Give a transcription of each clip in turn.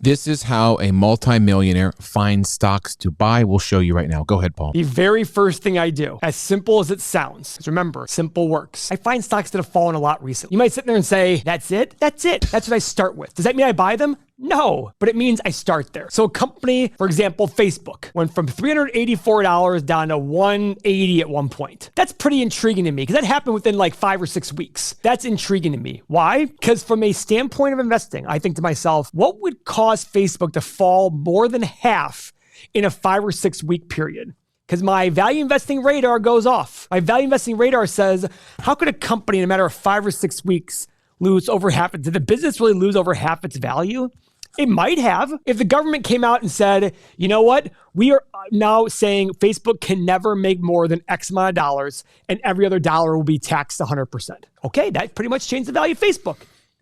This is how a multimillionaire finds stocks to buy. We'll show you right now. Go ahead, Paul. The very first thing I do, as simple as it sounds, because remember, simple works. I find stocks that have fallen a lot recently. You might sit there and say, that's it? That's it. That's what I start with. Does that mean I buy them? No, but it means I start there. So a company, for example, Facebook, went from $384 down to $180 at one point. That's pretty intriguing to me because that happened within like 5 or 6 weeks. That's intriguing to me. Why? Because from a standpoint of investing, I think to myself, what would cause Facebook to fall more than half in a 5 or 6 week period? Because my value investing radar goes off. My value investing radar says, how could a company in a matter of 5 or 6 weeks lose over half? Did the business really lose over half its value? It might have. If the government came out and said, you know what? We are now saying Facebook can never make more than X amount of dollars and every other dollar will be taxed 100%. Okay, that pretty much changed the value of Facebook.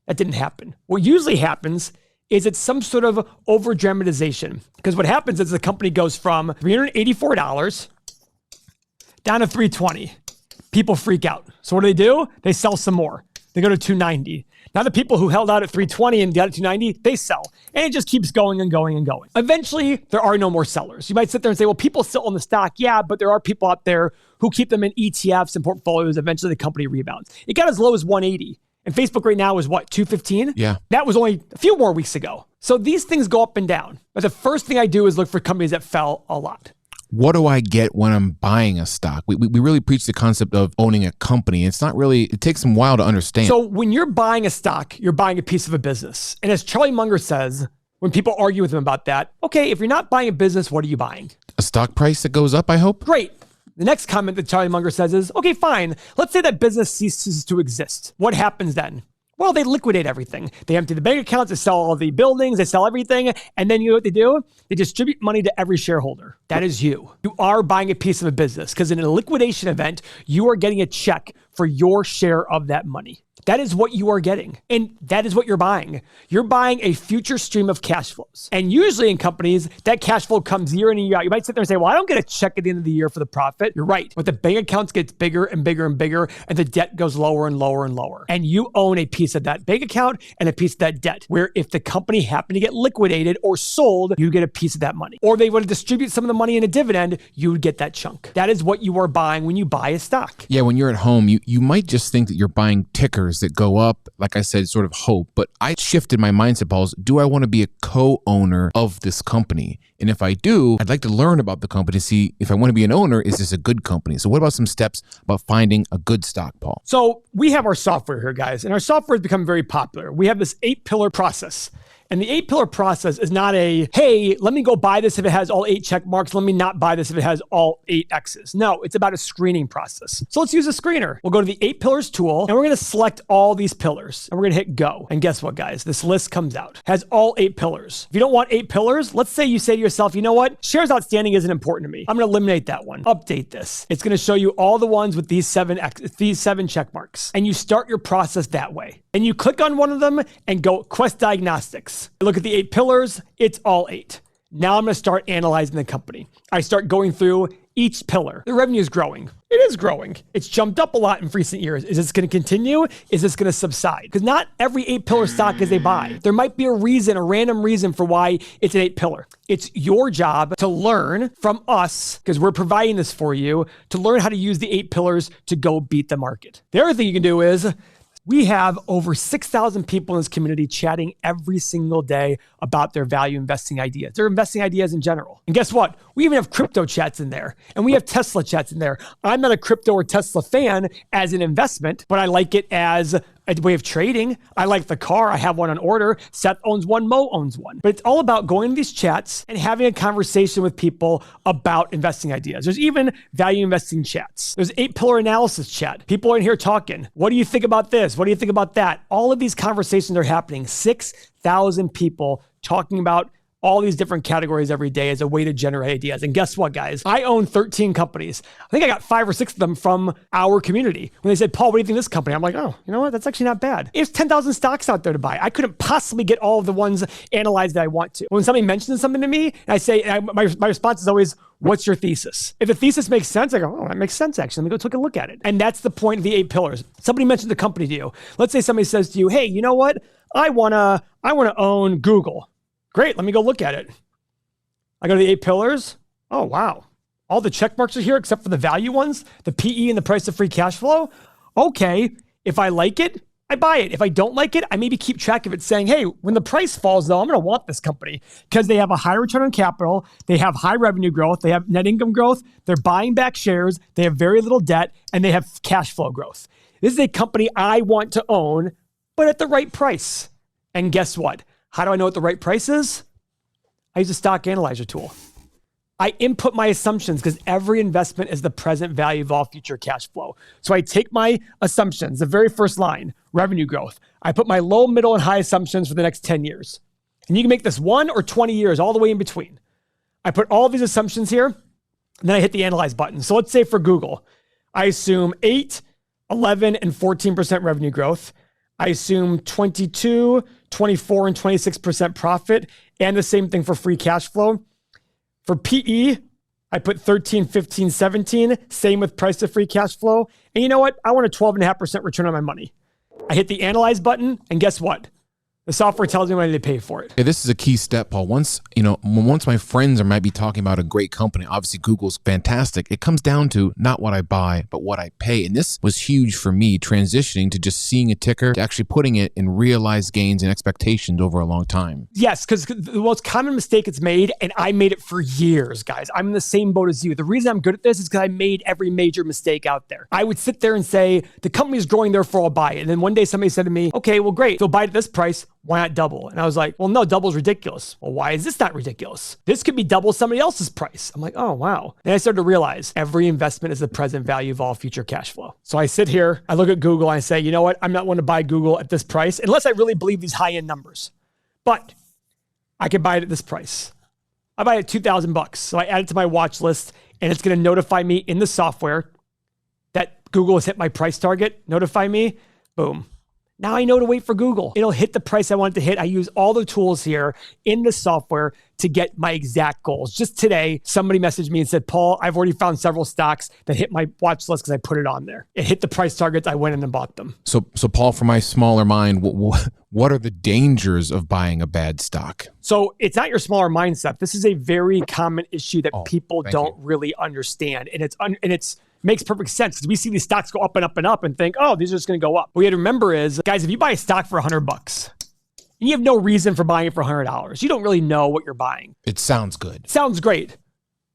That didn't happen. What usually happens is it's some sort of over dramatization. Because what happens is the company goes from $384 down to $320. People freak out. So what do? They sell some more. They go to $290. Now the people who held out at $320 and got at $290, they sell. And it just keeps going and going and going. Eventually, there are no more sellers. You might sit there and say, well, people still own the stock. Yeah, but there are people out there who keep them in ETFs and portfolios. Eventually, the company rebounds. It got as low as 180. And Facebook right now is what, 215? Yeah. That was only a few more weeks ago. So these things go up and down. But the first thing I do is look for companies that fell a lot. What do I get when I'm buying a stock? We really preach the concept of owning a company. It's not really, it takes some while to understand. So when you're buying a stock, you're buying a piece of a business. And as Charlie Munger says, when people argue with him about that, okay, if you're not buying a business, what are you buying? A stock price that goes up, I hope? Great. The next comment that Charlie Munger says is, okay, fine. Let's say that business ceases to exist. What happens then? Well, they liquidate everything. They empty the bank accounts, they sell all the buildings, they sell everything. And then you know what they do? They distribute money to every shareholder. That is you. You are buying a piece of a business because in a liquidation event, you are getting a check for your share of that money. That is what you are getting. And that is what you're buying. You're buying a future stream of cash flows. And usually in companies, that cash flow comes year in and year out. You might sit there and say, well, I don't get a check at the end of the year for the profit. You're right. But the bank accounts gets bigger and bigger and bigger, and the debt goes lower and lower and lower. And you own a piece of that bank account and a piece of that debt, where if the company happened to get liquidated or sold, you get a piece of that money. Or they want to distribute some of the money in a dividend, you would get that chunk. That is what you are buying when you buy a stock. Yeah, when you're at home, you might just think that you're buying tickers that go up, like I said, sort of hope. But I shifted my mindset, Paul. Do I want to be a co-owner of this company? And if I do, I'd like to learn about the company to see if I want to be an owner, is this a good company? So what about some steps about finding a good stock, Paul? So we have our software here, guys, and our software has become very popular. We have this 8-pillar process. And the 8-pillar process is not a, hey, let me go buy this if it has all 8 check marks. Let me not buy this if it has all 8 X's. No, it's about a screening process. So let's use a screener. We'll go to the 8 pillars tool and we're going to select all these pillars and we're going to hit go. And guess what, guys? This list comes out. Has all 8 pillars. If you don't want 8 pillars, let's say you say to yourself, you know what? Shares outstanding isn't important to me. I'm going to eliminate that one. Update this. It's going to show you all the ones with these 7 check marks. And you start your process that way. And you click on one of them and go Quest Diagnostics. Look at the 8 pillars. It's all 8. Now I'm going to start analyzing the company. I start going through each pillar. The revenue is growing. It is growing. It's jumped up a lot in recent years. Is this going to continue? Is this going to subside? Because not every 8-pillar stock is a buy. There might be a reason, a random reason for why it's an 8-pillar. It's your job to learn from us, because we're providing this for you, to learn how to use the 8 pillars to go beat the market. The other thing you can do is, we have over 6,000 people in this community chatting every single day about their value investing ideas, their investing ideas in general. And guess what? We even have crypto chats in there, and we have Tesla chats in there. I'm not a crypto or Tesla fan as an investment, but I like it as a way of trading. I like the car. I have one on order. Seth owns one. Mo owns one. But it's all about going to these chats and having a conversation with people about investing ideas. There's even value investing chats. There's 8-pillar analysis chat. People are in here talking. What do you think about this? What do you think about that? All of these conversations are happening. 6,000 people talking about all these different categories every day as a way to generate ideas. And guess what, guys? I own 13 companies. I think I got 5 or 6 of them from our community. When they said, Paul, what do you think of this company? I'm like, oh, you know what? That's actually not bad. There's 10,000 stocks out there to buy. I couldn't possibly get all of the ones analyzed that I want to. When somebody mentions something to me, I say, my response is always, what's your thesis? If the thesis makes sense, I go, oh, that makes sense, actually. Let me go take a look at it. And that's the point of the 8 pillars. Somebody mentions the company to you. Let's say somebody says to you, hey, you know what? I wanna own Google. Great, let me go look at it. I go to the 8 pillars. Oh, wow. All the check marks are here except for the value ones, the PE and the price of free cash flow. Okay, if I like it, I buy it. If I don't like it, I maybe keep track of it saying, hey, when the price falls though, I'm going to want this company because they have a high return on capital. They have high revenue growth. They have net income growth. They're buying back shares. They have very little debt and they have cash flow growth. This is a company I want to own, but at the right price. And guess what? How do I know what the right price is? I use a stock analyzer tool. I input my assumptions because every investment is the present value of all future cash flow. So I take my assumptions, the very first line, revenue growth. I put my low, middle, and high assumptions for the next 10 years. And you can make this 1 or 20 years, all the way in between. I put all of these assumptions here, and then I hit the analyze button. So let's say for Google, I assume 8, 11, and 14% revenue growth. I assume 22, 24, and 26% profit, and the same thing for free cash flow. For PE, I put 13, 15, 17. Same with price of free cash flow. And you know what? I want a 12.5% return on my money. I hit the analyze button, and guess what? The software tells me what I need to pay for it. Yeah, this is a key step, Paul. Once my friends might be talking about a great company, obviously Google's fantastic. It comes down to not what I buy, but what I pay. And this was huge for me, transitioning to just seeing a ticker to actually putting it in realized gains and expectations over a long time. Yes, because the most common mistake it's made, and I made it for years, guys. I'm in the same boat as you. The reason I'm good at this is because I made every major mistake out there. I would sit there and say, the company's growing, therefore I'll buy it. And then one day somebody said to me, okay, well, great. They'll buy it at this price. Why not double? And I was like, well, no, double's ridiculous. Well, why is this not ridiculous? This could be double somebody else's price. I'm like, oh, wow. And I started to realize every investment is the present value of all future cash flow. So I sit here, I look at Google, and I say, you know what? I'm not one to buy Google at this price unless I really believe these high-end numbers. But I could buy it at this price. I buy it at $2,000. So I add it to my watch list, and it's going to notify me in the software that Google has hit my price target. Notify me. Boom. Now I know to wait for Google. It'll hit the price I want it to hit. I use all the tools here in the software to get my exact goals. Just today, somebody messaged me and said, Paul, I've already found several stocks that hit my watch list because I put it on there. It hit the price targets. I went in and bought them. So Paul, for my smaller mind, what are the dangers of buying a bad stock? So it's not your smaller mindset. This is a very common issue that people don't really understand. And it's makes perfect sense because we see these stocks go up and up and up and think, oh, these are just going to go up. What we have to remember is, guys, if you buy a stock for $100 and you have no reason for buying it for $100, you don't really know what you're buying. It sounds good. Sounds great.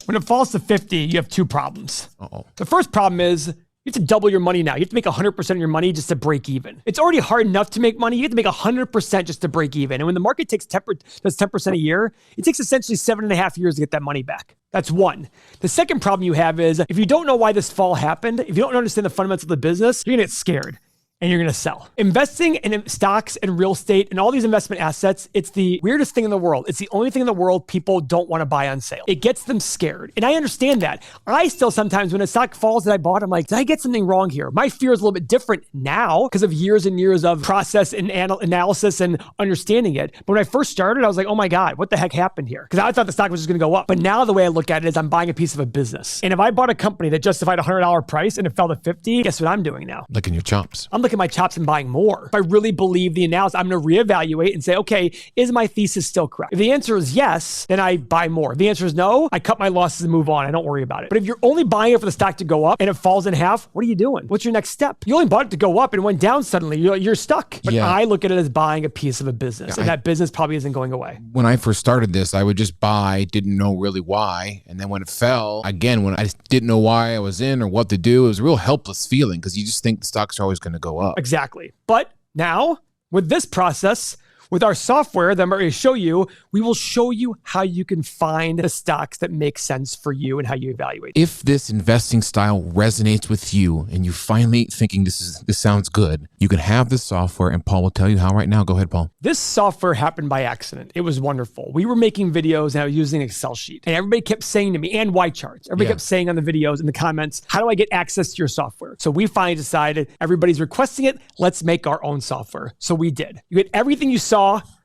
When it falls to 50, you have 2 problems. The first problem is you have to double your money now. You have to make 100% of your money just to break even. It's already hard enough to make money. You have to make 100% just to break even. And when the market does 10% a year, it takes essentially 7.5 years to get that money back. That's one. The second problem you have is if you don't know why this fall happened, if you don't understand the fundamentals of the business, you're going to get scared. And you're going to sell. Investing in stocks and real estate and all these investment assets, it's the weirdest thing in the world. It's the only thing in the world people don't want to buy on sale. It gets them scared. And I understand that. I still sometimes, when a stock falls that I bought, I'm like, did I get something wrong here? My fear is a little bit different now because of years and years of process and analysis and understanding it. But when I first started, I was like, oh my God, what the heck happened here? Because I thought the stock was just going to go up. But now the way I look at it is I'm buying a piece of a business. And if I bought a company that justified a $100 price and it fell to 50, guess what I'm doing now? Licking your chops. I'm licking my chops and buying more. If I really believe the analysis, I'm going to reevaluate and say, okay, is my thesis still correct? If the answer is yes, then I buy more. If the answer is no, I cut my losses and move on. I don't worry about it. But if you're only buying it for the stock to go up and it falls in half, what are you doing? What's your next step? You only bought it to go up and it went down suddenly. You're stuck. But I look at it as buying a piece of a business, and that business probably isn't going away. When I first started this, I would just buy, didn't know really why. And then when it fell, again, when I just didn't know why I was in or what to do, it was a real helpless feeling because you just think the stocks are always going to go up. Exactly. But now, with this process, with our software that I'm going to show you, we will show you how you can find the stocks that make sense for you and how you evaluate. If this investing style resonates with you and you're finally thinking this sounds good, you can have this software and Paul will tell you how right now. Go ahead, Paul. This software happened by accident. It was wonderful. We were making videos and I was using an Excel sheet. And everybody kept saying to me, and Y charts, everybody kept saying on the videos, in the comments, how do I get access to your software? So we finally decided everybody's requesting it. Let's make our own software. So we did. You get everything you saw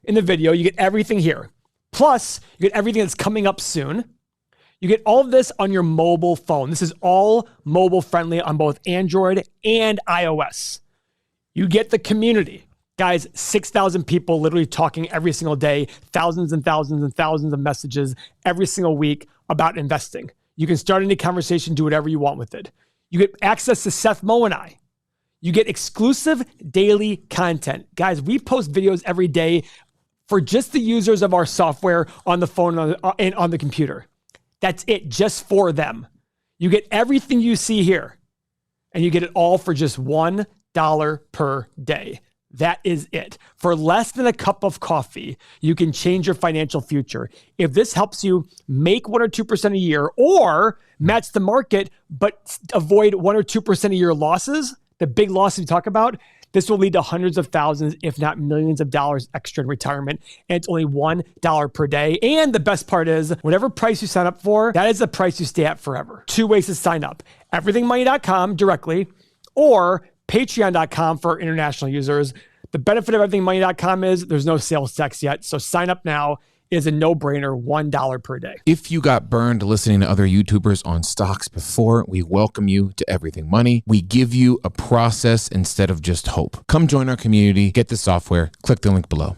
in the video, you get everything here. Plus, you get everything that's coming up soon. You get all of this on your mobile phone. This is all mobile friendly on both Android and iOS. You get the community. Guys, 6,000 people literally talking every single day, thousands and thousands and thousands of messages every single week about investing. You can start any conversation, do whatever you want with it. You get access to Seth Moe and I. You get exclusive daily content. Guys, we post videos every day for just the users of our software on the phone and on the computer. That's it, just for them. You get everything you see here, and you get it all for just $1 per day. That is it. For less than a cup of coffee, you can change your financial future. If this helps you make 1 or 2% a year or match the market, but avoid 1 or 2% of your losses, the big losses we talk about, this will lead to hundreds of thousands, if not millions of dollars extra in retirement. And it's only $1 per day. And the best part is, whatever price you sign up for, that is the price you stay at forever. 2 ways to sign up. Everythingmoney.com directly, or patreon.com for international users. The benefit of everythingmoney.com is there's no sales tax yet. So sign up now. Is a no-brainer, $1 per day. If you got burned listening to other YouTubers on stocks before, we welcome you to Everything Money. We give you a process instead of just hope. Come join our community, get the software, click the link below.